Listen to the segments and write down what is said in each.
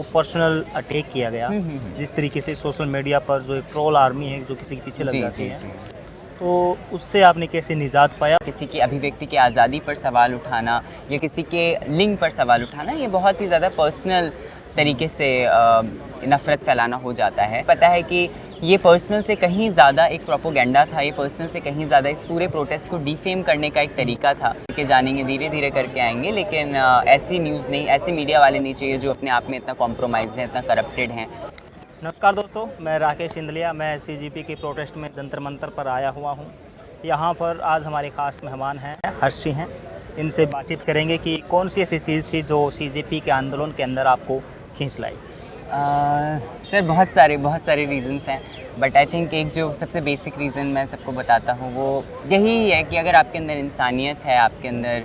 Personal attack किया गया। जिस तरीके से सोशल मीडिया पर जो एक ट्रोल आर्मी है जो किसी के पीछे लग जाती है, तो उससे आपने कैसे निजात पाया? किसी की अभिव्यक्ति की आज़ादी पर सवाल उठाना या किसी के लिंग पर सवाल उठाना, ये बहुत ही ज़्यादा पर्सनल तरीके से नफ़रत फैलाना हो जाता है। पता है कि ये पर्सनल से कहीं ज़्यादा एक प्रोपोगेंडा था, ये पर्सनल से कहीं ज़्यादा इस पूरे प्रोटेस्ट को डिफेम करने का एक तरीका था कि जानेंगे, धीरे धीरे करके आएंगे। लेकिन ऐसी न्यूज़ नहीं, ऐसे मीडिया वाले नहीं चाहिए जो अपने आप में इतना कॉम्प्रोमाइज़ है, इतना करप्टेड हैं। नमस्कार दोस्तों, मैं राकेश इंदलिया, मैं सीजेपी के प्रोटेस्ट में जंतर मंतर पर आया हुआ हूँ। यहाँ पर आज हमारे खास मेहमान हैं, हर्षी हैं। इनसे बातचीत करेंगे कि कौन सी ऐसी चीज़ थी जो सीजेपी के आंदोलन के अंदर आपको खींच लाई। सर बहुत सारे रीज़न्स हैं, बट आई थिंक एक जो सबसे बेसिक रीज़न मैं सबको बताता हूँ वो यही है कि अगर आपके अंदर इंसानियत है, आपके अंदर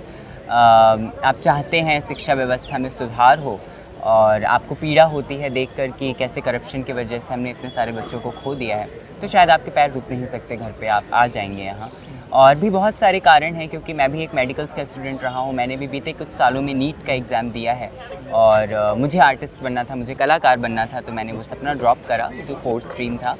आप चाहते हैं शिक्षा व्यवस्था में सुधार हो और आपको पीड़ा होती है देखकर कि कैसे करप्शन की वजह से हमने इतने सारे बच्चों को खो दिया है, तो शायद आपके पैर रुक नहीं सकते घर पे, आप आ जाएंगे यहाँ। और भी बहुत सारे कारण हैं, क्योंकि मैं भी एक मेडिकल्स का स्टूडेंट रहा हूँ। मैंने भी बीते कुछ सालों में नीट का एग्ज़ाम दिया है और मुझे आर्टिस्ट बनना था, मुझे कलाकार बनना था, तो मैंने वो सपना ड्रॉप करा जो फोर्थ स्ट्रीम था।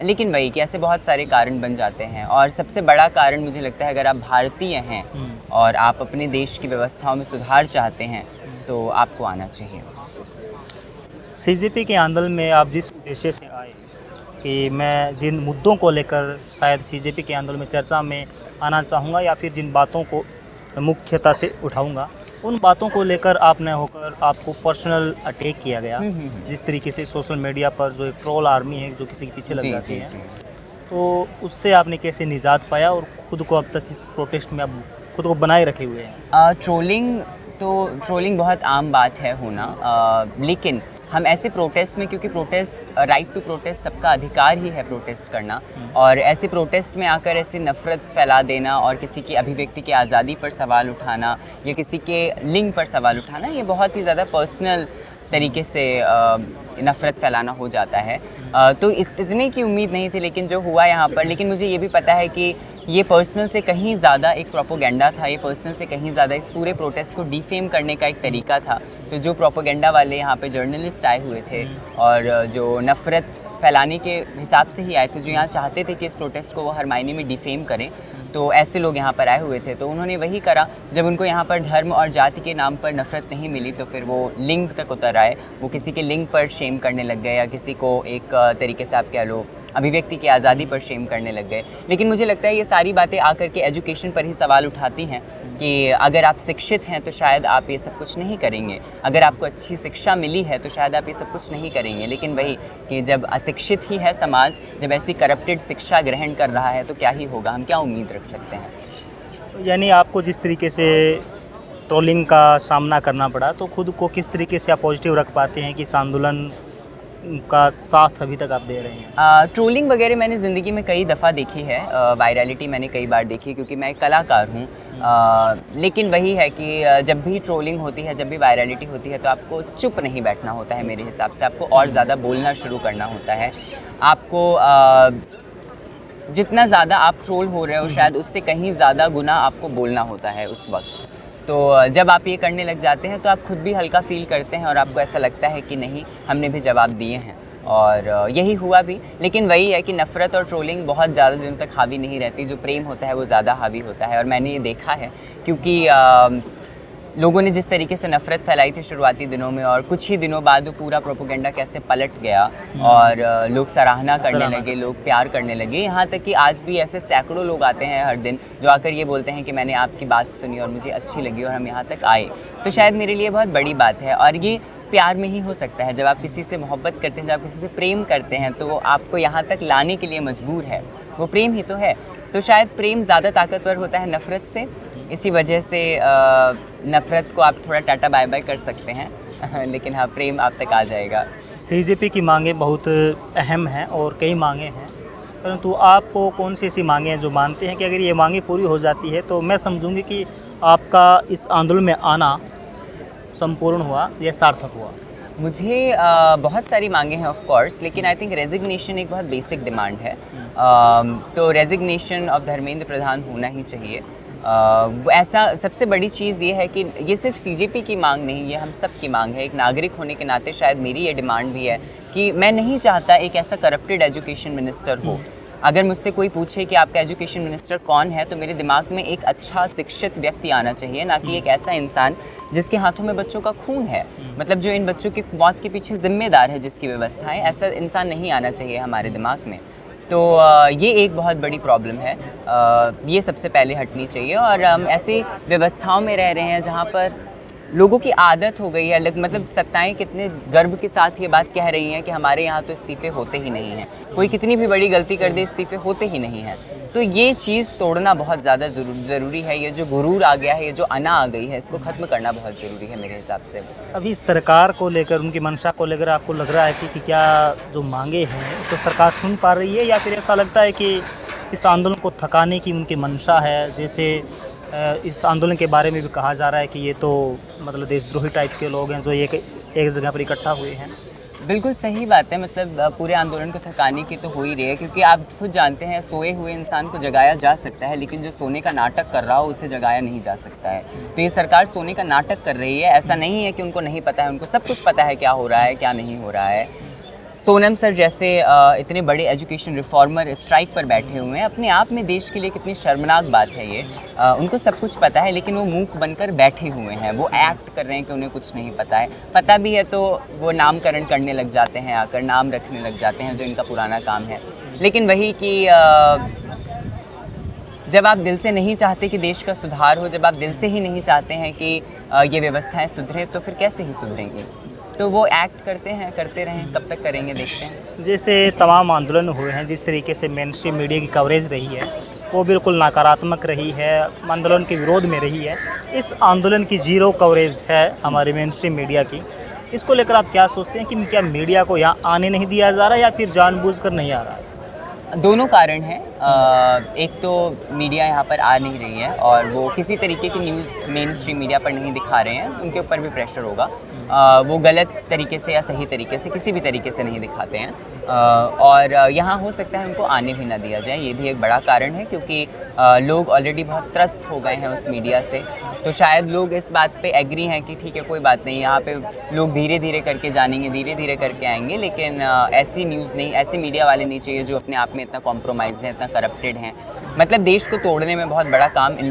लेकिन वही कि ऐसे बहुत सारे कारण बन जाते हैं, और सबसे बड़ा कारण मुझे लगता है अगर आप भारतीय हैं और आप अपने देश की व्यवस्थाओं में सुधार चाहते हैं तो आपको आना चाहिए। सीजेपी के आंदोलन में आप जिस उद्देश्य से आए कि मैं जिन मुद्दों को लेकर शायद सीजेपी के आंदोलन में चर्चा में आना चाहूँगा या फिर जिन बातों को मुख्यता से उठाऊँगा, उन बातों को लेकर आप न होकर आपको पर्सनल अटैक किया गया। जिस तरीके से सोशल मीडिया पर जो एक ट्रोल आर्मी है जो किसी के पीछे लग जाती है, तो उससे आपने कैसे निजात पाया और ख़ुद को अब तक इस प्रोटेस्ट में आप खुद को बनाए रखे हुए हैं? ट्रोलिंग बहुत आम बात है होना, लेकिन हम ऐसे प्रोटेस्ट में, क्योंकि प्रोटेस्ट, राइट टू प्रोटेस्ट सबका अधिकार ही है प्रोटेस्ट करना, और ऐसे प्रोटेस्ट में आकर ऐसे नफ़रत फैला देना और किसी की अभिव्यक्ति की आज़ादी पर सवाल उठाना या किसी के लिंग पर सवाल उठाना, ये बहुत ही ज़्यादा पर्सनल तरीके से नफ़रत फैलाना हो जाता है। तो इतने की उम्मीद नहीं थी, लेकिन जो हुआ यहाँ पर, लेकिन मुझे ये भी पता है कि ये पर्सनल से कहीं ज़्यादा एक प्रोपोगेंडा था, ये पर्सनल से कहीं ज़्यादा इस पूरे प्रोटेस्ट को डिफेम करने का एक तरीका था। तो जो प्रोपोगेंडा वाले यहाँ पे जर्नलिस्ट आए हुए थे और जो नफ़रत फैलाने के हिसाब से ही आए थे, जो यहाँ चाहते थे कि इस प्रोटेस्ट को वो हर मायने में डिफेम करें, तो ऐसे लोग यहाँ पर आए हुए थे। तो उन्होंने वही करा, जब उनको यहाँ पर धर्म और जाति के नाम पर नफ़रत नहीं मिली तो फिर वो लिंग तक उतर आए, वो किसी के लिंग पर शेम करने लग गए या किसी को एक तरीके से आप कह लो अभिव्यक्ति की आज़ादी पर शेम करने लग गए। लेकिन मुझे लगता है ये सारी बातें आकर के एजुकेशन पर ही सवाल उठाती हैं कि अगर आप शिक्षित हैं तो शायद आप ये सब कुछ नहीं करेंगे, अगर आपको अच्छी शिक्षा मिली है तो शायद आप ये सब कुछ नहीं करेंगे। लेकिन वही कि जब अशिक्षित ही है समाज, जब ऐसी करप्टेड शिक्षा ग्रहण कर रहा है तो क्या ही होगा, हम क्या उम्मीद रख सकते हैं। यानी आपको जिस तरीके से ट्रोलिंग का सामना करना पड़ा, तो खुद को किस तरीके से आप पॉजिटिव रख पाते हैं कि इस आंदोलन का साथ अभी तक आप दे रहे हैं? ट्रोलिंग वगैरह मैंने ज़िंदगी में कई दफ़ा देखी है, वायरलिटी मैंने कई बार देखी, क्योंकि मैं एक कलाकार हूँ। लेकिन वही है कि जब भी ट्रोलिंग होती है, जब भी वायरलिटी होती है, तो आपको चुप नहीं बैठना होता है। मेरे हिसाब से आपको और ज़्यादा बोलना शुरू करना होता है। आपको जितना ज़्यादा आप ट्रोल हो रहे हो, शायद उससे कहीं ज़्यादा गुना आपको बोलना होता है उस वक्त। तो जब आप ये करने लग जाते हैं तो आप खुद भी हल्का फील करते हैं और आपको ऐसा लगता है कि नहीं, हमने भी जवाब दिए हैं, और यही हुआ भी। लेकिन वही है कि नफ़रत और ट्रोलिंग बहुत ज़्यादा दिनों तक हावी नहीं रहती, जो प्रेम होता है वो ज़्यादा हावी होता है। और मैंने ये देखा है, क्योंकि लोगों ने जिस तरीके से नफ़रत फैलाई थी शुरुआती दिनों में, और कुछ ही दिनों बाद वो पूरा प्रोपोगेंडा कैसे पलट गया और लोग सराहना करने लगे, लोग प्यार करने लगे। यहाँ तक कि आज भी ऐसे सैकड़ों लोग आते हैं हर दिन जो आकर ये बोलते हैं कि मैंने आपकी बात सुनी और मुझे अच्छी लगी और हम यहाँ तक आए। तो शायद मेरे लिए बहुत बड़ी बात है, और ये प्यार में ही हो सकता है। जब आप किसी से मोहब्बत करते हैं, जब आप किसी से प्रेम करते हैं, तो वो आपको यहाँ तक लाने के लिए मजबूर है, वो प्रेम ही तो है। तो शायद प्रेम ज़्यादा ताकतवर होता है नफ़रत से, इसी वजह से नफ़रत को आप थोड़ा टाटा बाय बाय कर सकते हैं लेकिन हाँ, प्रेम आप तक आ जाएगा। सीजेपी की मांगें बहुत अहम हैं और कई मांगें हैं, परंतु आपको कौन सी ऐसी मांगें हैं जो मानते हैं कि अगर ये मांगें पूरी हो जाती है तो मैं समझूंगी कि आपका इस आंदोलन में आना संपूर्ण हुआ या सार्थक हुआ? मुझे बहुत सारी मांगे हैं ऑफ कोर्स, लेकिन आई थिंक रेजिग्नेशन एक बहुत बेसिक डिमांड है। तो रेजिग्नेशन ऑफ धर्मेंद्र प्रधान होना ही चाहिए। ऐसा सबसे बड़ी चीज़ ये है कि ये सिर्फ सीजेपी की मांग नहीं, ये हम सब की मांग है। एक नागरिक होने के नाते शायद मेरी ये डिमांड भी है कि मैं नहीं चाहता एक ऐसा करप्टेड एजुकेशन मिनिस्टर हो। अगर मुझसे कोई पूछे कि आपका एजुकेशन मिनिस्टर कौन है, तो मेरे दिमाग में एक अच्छा शिक्षित व्यक्ति आना चाहिए, ना कि एक ऐसा इंसान जिसके हाथों में बच्चों का खून है। मतलब जो इन बच्चों की मौत के पीछे जिम्मेदार है, जिसकी व्यवस्था है, ऐसा इंसान नहीं आना चाहिए हमारे दिमाग में। तो ये एक बहुत बड़ी प्रॉब्लम है, ये सबसे पहले हटनी चाहिए। और हम ऐसी व्यवस्थाओं में रह रहे हैं जहाँ पर लोगों की आदत हो गई है, मतलब सत्ताएं कितने गर्व के साथ ये बात कह रही हैं कि हमारे यहाँ तो इस्तीफे होते ही नहीं हैं, कोई कितनी भी बड़ी गलती कर दे इस्तीफे होते ही नहीं हैं। तो ये चीज़ तोड़ना बहुत ज़्यादा ज़रूरी है। ये जो गुरूर आ गया है, ये जो अना आ गई है, इसको ख़त्म करना बहुत ज़रूरी है मेरे हिसाब से। अभी सरकार को लेकर, उनकी मंशा को लेकर आपको लग रहा है कि क्या जो मांगे हैं उसको सरकार सुन पा रही है, या फिर ऐसा लगता है कि इस आंदोलन को थकाने की उनकी मंशा है? जैसे इस आंदोलन के बारे में भी कहा जा रहा है कि ये तो मतलब देशद्रोही टाइप के लोग हैं जो एक जगह पर इकट्ठा हुए हैं। बिल्कुल सही बात है। मतलब पूरे आंदोलन को थकाने की तो हो ही रही है, क्योंकि आप खुद जानते हैं सोए हुए इंसान को जगाया जा सकता है, लेकिन जो सोने का नाटक कर रहा हो उसे जगाया नहीं जा सकता है। तो ये सरकार सोने का नाटक कर रही है। ऐसा नहीं है कि उनको नहीं पता है, उनको सब कुछ पता है क्या हो रहा है क्या नहीं हो रहा है। सोनम सर जैसे इतने बड़े एजुकेशन रिफॉर्मर स्ट्राइक पर बैठे हुए हैं, अपने आप में देश के लिए कितनी शर्मनाक बात है ये। उनको सब कुछ पता है, लेकिन वो मूक बनकर बैठे हुए हैं, वो एक्ट कर रहे हैं कि उन्हें कुछ नहीं पता है। पता भी है तो वो नामकरण करने लग जाते हैं, आकर नाम रखने लग जाते हैं, जो इनका पुराना काम है। लेकिन वही कि जब आप दिल से नहीं चाहते कि देश का सुधार हो, जब आप दिल से ही नहीं चाहते हैं कि ये व्यवस्थाएं सुधरें, तो फिर कैसे ही सुधरेंगी? तो वो एक्ट करते हैं, करते रहें, कब तक करेंगे देखते हैं। जैसे तमाम आंदोलन हुए हैं, जिस तरीके से मेन स्ट्रीम मीडिया की कवरेज रही है वो बिल्कुल नकारात्मक रही है, आंदोलन के विरोध में रही है। इस आंदोलन की जीरो कवरेज है हमारे मेन स्ट्रीम मीडिया की। इसको लेकर आप क्या सोचते हैं कि क्या मीडिया को यहाँ आने नहीं दिया जा रहा है या फिर जानबूझकर नहीं आ रहा है? दोनों कारण हैं। एक तो मीडिया यहाँ पर आ नहीं रही है और वो किसी तरीके की न्यूज़ मेन स्ट्रीम मीडिया पर नहीं दिखा रहे हैं, उनके ऊपर भी प्रेशर होगा। वो गलत तरीके से या सही तरीके से, किसी भी तरीके से नहीं दिखाते हैं। और यहाँ हो सकता है उनको आने भी ना दिया जाए, ये भी एक बड़ा कारण है, क्योंकि लोग ऑलरेडी बहुत त्रस्त हो गए हैं उस मीडिया से। तो शायद लोग इस बात पे एग्री हैं कि ठीक है, कोई बात नहीं, यहाँ पे लोग धीरे धीरे करके जानेंगे, धीरे धीरे करके आएंगे, लेकिन ऐसी न्यूज़ नहीं, ऐसे मीडिया वाले नहीं चाहिए जो अपने आप में इतना कॉम्प्रोमाइज़ है, इतना करप्टेड हैं। मतलब देश को तोड़ने में बहुत बड़ा काम इन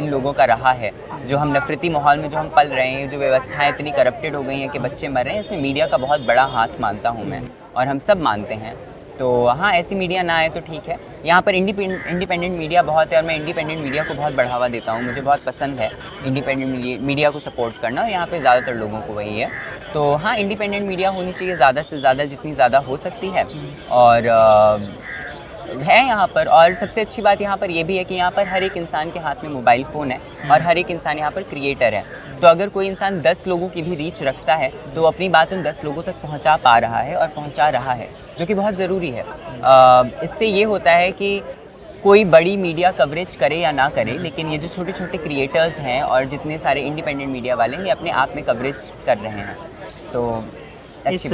लोगों का रहा है। जो हम नफरती माहौल में जो हम पल रहे हैं, जो व्यवस्थाएं इतनी करप्टेड हो गई हैं कि बच्चे मर रहे हैं, इसमें मीडिया का बहुत बड़ा हाथ मानता हूँ मैं, और हम सब मानते हैं। तो हाँ, ऐसी मीडिया ना आए तो ठीक है। यहाँ पर इंडिपेंडेंट मीडिया बहुत है और मैं इंडिपेंडेंट मीडिया को बहुत बढ़ावा देता हूँ। मुझे बहुत पसंद है इंडिपेंडेंट मीडिया को सपोर्ट करना, और यहाँ पे ज़्यादातर लोगों को वही है। तो हाँ, इंडिपेंडेंट मीडिया होनी चाहिए ज़्यादा से ज़्यादा, जितनी ज़्यादा हो सकती है। और है यहाँ पर, और सबसे अच्छी बात यहाँ पर ये भी है कि यहाँ पर हर एक इंसान के हाथ में मोबाइल फ़ोन है और हर एक इंसान यहाँ पर क्रिएटर है। तो अगर कोई इंसान 10 लोगों की भी रीच रखता है तो वो अपनी बात उन 10 लोगों तक पहुँचा पा रहा है और पहुँचा रहा है, जो कि बहुत ज़रूरी है। इससे ये होता है कि कोई बड़ी मीडिया कवरेज करे या ना करे, लेकिन ये जो छोटे छोटे क्रिएटर्स हैं और जितने सारे इंडिपेंडेंट मीडिया वाले हैं, ये अपने आप में कवरेज कर रहे हैं। तो इस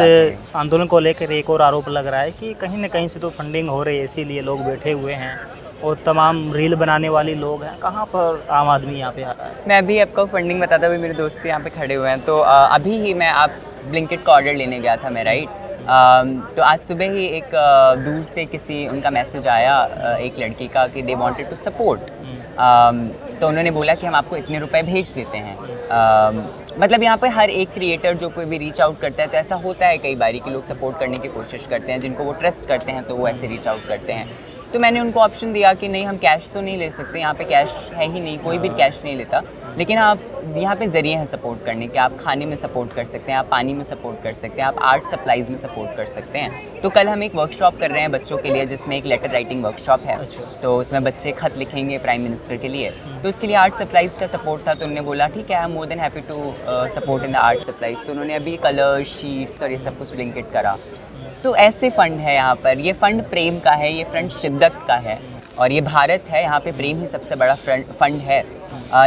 आंदोलन को लेकर एक और आरोप लग रहा है कि कहीं ना कहीं से तो फंडिंग हो रही है, इसीलिए लोग बैठे हुए हैं और तमाम रील बनाने वाले लोग हैं। कहाँ पर आम आदमी यहाँ पे आ रहा है? मैं अभी आपको फंडिंग बताता हुआ, मेरे दोस्त यहाँ पे खड़े हुए हैं। तो अभी ही मैं ब्लिंकिट का ऑर्डर लेने गया था मैं, राइट। तो आज सुबह ही एक दूर से किसी उनका मैसेज आया एक लड़की का कि दे वांटेड टू सपोर्ट। तो उन्होंने बोला कि हम आपको इतने रुपए भेज देते हैं। मतलब यहाँ पे हर एक क्रिएटर जो कोई भी रीच आउट करता है, तो ऐसा होता है कई बारी कि लोग सपोर्ट करने की कोशिश करते हैं, जिनको वो ट्रस्ट करते हैं तो वो ऐसे रीच आउट करते हैं। तो मैंने उनको ऑप्शन दिया कि नहीं, हम कैश तो नहीं ले सकते, यहाँ पे कैश है ही नहीं, कोई भी कैश नहीं लेता, लेकिन आप यहाँ पे ज़रिए हैं सपोर्ट करने के। आप खाने में सपोर्ट कर सकते हैं, आप पानी में सपोर्ट कर सकते हैं, आप आर्ट सप्लाईज़ में सपोर्ट कर सकते हैं। तो कल हम एक वर्कशॉप कर रहे हैं बच्चों के लिए, जिसमें एक लेटर राइटिंग वर्कशॉप है। तो उसमें बच्चे खत लिखेंगे प्राइम मिनिस्टर के लिए, तो उसके लिए आर्ट सप्लाईज़ का सपोर्ट था। तो उन्होंने बोला ठीक है, I am more than happy to support in the art supplies. तो उन्होंने अभी कलर शीट्स और ये सब कुछ ब्लिंकिट करा। तो ऐसे फ़ंड है यहाँ पर। ये फ़ंड प्रेम का है, ये फंड शिद्दत का है, और ये भारत है, यहाँ पे प्रेम ही सबसे बड़ा फंड है।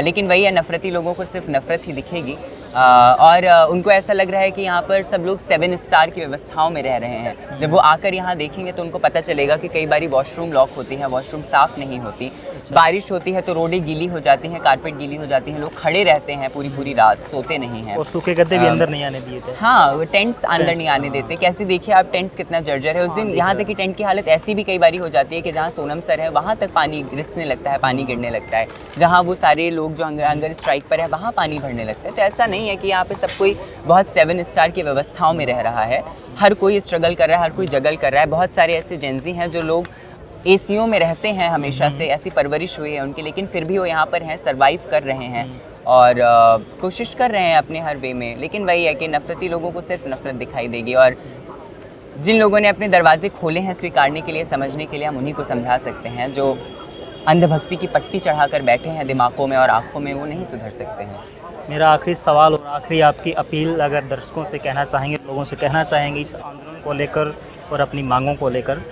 लेकिन वही है, नफ़रती लोगों को सिर्फ नफ़रत ही दिखेगी। और उनको ऐसा लग रहा है कि यहाँ पर सब लोग 7 स्टार की व्यवस्थाओं में रह रहे हैं। जब वो आकर यहाँ देखेंगे तो उनको पता चलेगा कि कई बारी वॉशरूम लॉक होती है, वॉशरूम साफ़ नहीं होती। अच्छा। बारिश होती है तो रोडें गीली हो जाती हैं, कारपेट गीली हो जाती हैं, लोग खड़े रहते हैं पूरी पूरी रात, सोते नहीं हैं। और सूखे गद्दे भी अंदर नहीं आने दिए थे। हाँ, वो टेंट्स अंदर टेंट्स, नहीं आने देते। कैसे देखिए आप, टेंट्स कितना जर्जर है उस दिन। दिख यहाँ रहा तक कि टेंट की हालत ऐसी भी कई बारी हो जाती है कि जहाँ सोनम सर है वहाँ तक पानी रिसने लगता है, पानी गिरने लगता है। जहाँ वो सारे लोग जो हंगर स्ट्राइक पर है वहाँ पानी भरने लगता है। तो ऐसा नहीं है कि यहाँ पे सब कोई बहुत 7 स्टार की व्यवस्थाओं में रह रहा है। हर कोई स्ट्रगल कर रहा है, हर कोई जगल कर रहा है। बहुत सारे ऐसे जेंजी हैं जो लोग एसीओं में रहते हैं हमेशा से, ऐसी परवरिश हुई है उनकी, लेकिन फिर भी वो यहाँ पर हैं, सर्वाइव कर रहे हैं और कोशिश कर रहे हैं अपने हर वे में। लेकिन वही है कि नफरती लोगों को सिर्फ नफरत दिखाई देगी, और जिन लोगों ने अपने दरवाजे खोले हैं स्वीकारने के लिए, समझने के लिए, हम उन्हीं को समझा सकते हैं। जो अंधभक्ति की पट्टी चढ़ाकर बैठे हैं दिमागों में और आँखों में, वो नहीं सुधर सकते हैं। मेरा आखिरी सवाल और आखिरी आपकी अपील अगर दर्शकों से कहना चाहेंगे, लोगों से कहना चाहेंगे इस आंदोलन को लेकर और अपनी मांगों को लेकर?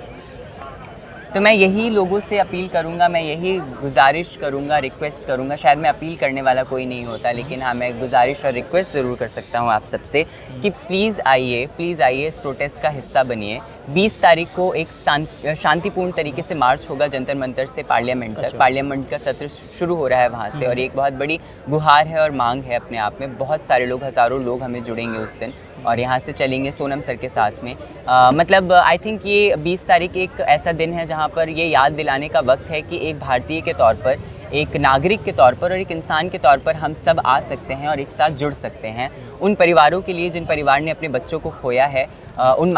तो मैं यही लोगों से अपील करूंगा, मैं यही गुजारिश करूंगा, रिक्वेस्ट करूंगा। शायद मैं अपील करने वाला कोई नहीं होता, लेकिन हाँ, मैं गुजारिश और रिक्वेस्ट ज़रूर कर सकता हूँ आप सबसे कि प्लीज़ आइए इस प्रोटेस्ट का हिस्सा बनिए। 20 तारीख को एक शांतिपूर्ण तरीके से मार्च होगा जंतर मंतर से पार्लियामेंट तक। अच्छा। पार्लियामेंट का सत्र शुरू हो रहा है वहाँ से, और एक बहुत बड़ी गुहार है और मांग है अपने आप में। बहुत सारे लोग, हज़ारों लोग हमें जुड़ेंगे उस दिन, और यहाँ से चलेंगे सोनम सर के साथ में। मतलब आई थिंक ये 20 तारीख एक ऐसा दिन है जहाँ पर ये याद दिलाने का वक्त है कि एक भारतीय के तौर पर, एक नागरिक के तौर पर और एक इंसान के तौर पर हम सब आ सकते हैं और एक साथ जुड़ सकते हैं। उन परिवारों के लिए जिन परिवार ने अपने बच्चों को खोया है, उन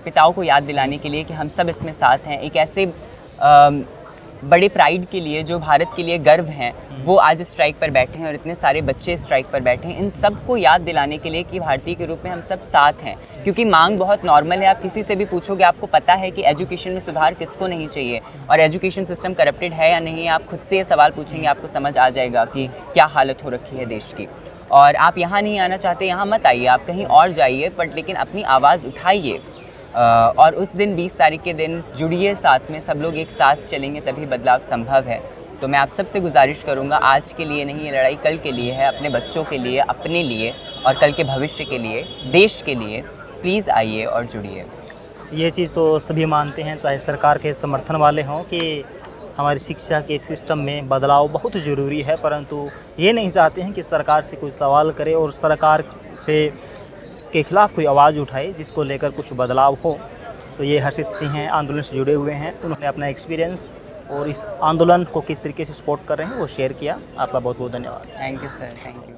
पिताओं को याद दिलाने के लिए कि हम सब इसमें साथ हैं। एक ऐसे बड़े प्राइड के लिए जो भारत के लिए गर्व हैं, वो आज स्ट्राइक पर बैठे हैं और इतने सारे बच्चे स्ट्राइक पर बैठे हैं। इन सब को याद दिलाने के लिए कि भारतीय के रूप में हम सब साथ हैं, क्योंकि मांग बहुत नॉर्मल है। आप किसी से भी पूछोगे, आपको पता है कि एजुकेशन में सुधार किसको नहीं चाहिए और एजुकेशन सिस्टम करप्टेड है या नहीं। आप खुद से ये सवाल पूछेंगे, आपको समझ आ जाएगा कि क्या हालत हो रखी है देश की। और आप यहाँ नहीं आना चाहते, यहाँ मत आइए, आप कहीं और जाइए, बट लेकिन अपनी आवाज़ उठाइए। और उस दिन 20 तारीख के दिन जुड़िए साथ में, सब लोग एक साथ चलेंगे तभी बदलाव संभव है। तो मैं आप सबसे गुजारिश करूंगा, आज के लिए नहीं, ये लड़ाई कल के लिए है, अपने बच्चों के लिए, अपने लिए और कल के भविष्य के लिए, देश के लिए। प्लीज़ आइए और जुड़िए। ये चीज़ तो सभी मानते हैं, चाहे सरकार के समर्थन वाले हों, कि हमारी शिक्षा के सिस्टम में बदलाव बहुत ज़रूरी है, परंतु ये नहीं चाहते हैं कि सरकार से कोई सवाल करे और सरकार से के खिलाफ कोई आवाज़ उठाए जिसको लेकर कुछ बदलाव हो। तो ये हर्षित सिंह हैं, आंदोलन से जुड़े हुए हैं, उन्होंने अपना एक्सपीरियंस और इस आंदोलन को किस तरीके से सपोर्ट कर रहे हैं वो शेयर किया। आपका बहुत बहुत धन्यवाद। Thank you sir, thank you.